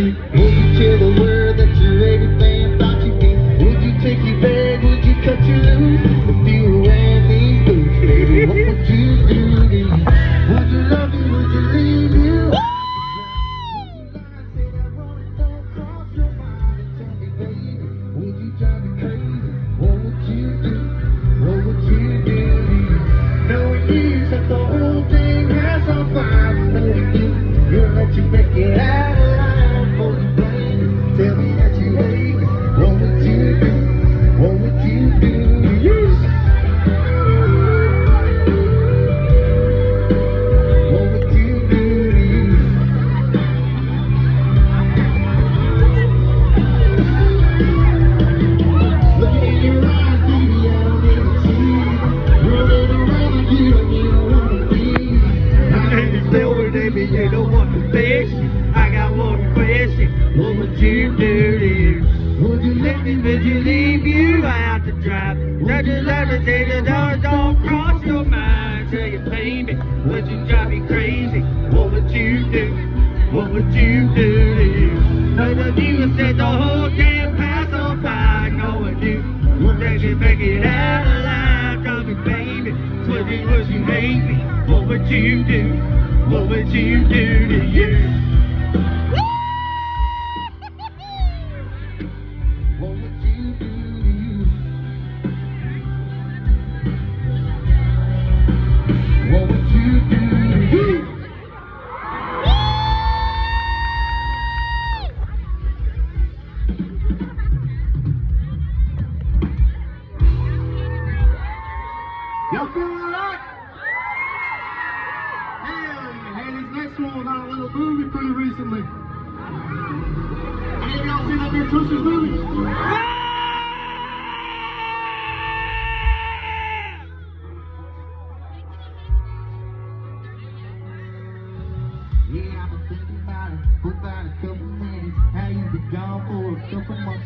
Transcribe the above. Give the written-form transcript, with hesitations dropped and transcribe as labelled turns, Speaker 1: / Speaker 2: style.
Speaker 1: Would you tell the world that you're everything I thought you'd be? Would you take your bag? Would you cut you loose? If you were wearing these boots, baby, what would you do to me? Would you love me? Would you leave you? Would you lie, say that wrong, don't cross your mind and tell me, baby, would you drive me crazy? What would you do? What would you do to me? Knowing you set the whole thing has on fire. Knowing you'll let you make it out alive. Oh, you blame me, tell me that you hate me. What would you do? What would you do to you? What would you do to you? Looking in your eyes, baby, I don't ever see. Rolling around you, and you don't wanna be.
Speaker 2: It's over, baby, you don't want to fix. I got one question. What would you do to you? Would you let me, would you leave you out to dry? Would you let me say the doors don't cross your mind till you pay me? Would you drive me crazy? What would you do? What would you do to you? None of you said the whole damn pass on by. No one knew. Would you make it out alive? Tell me, baby, would you hate me? What would you do? What would you do to you?
Speaker 1: What would you do to you? What would you do to you? Y'all feeling alright? Hey, this next one was on a little movie pretty recently. Any of y'all seen that new Tootsie movie? Yeah, I've been thinking about it for about a couple minutes. How you been gone for a couple months?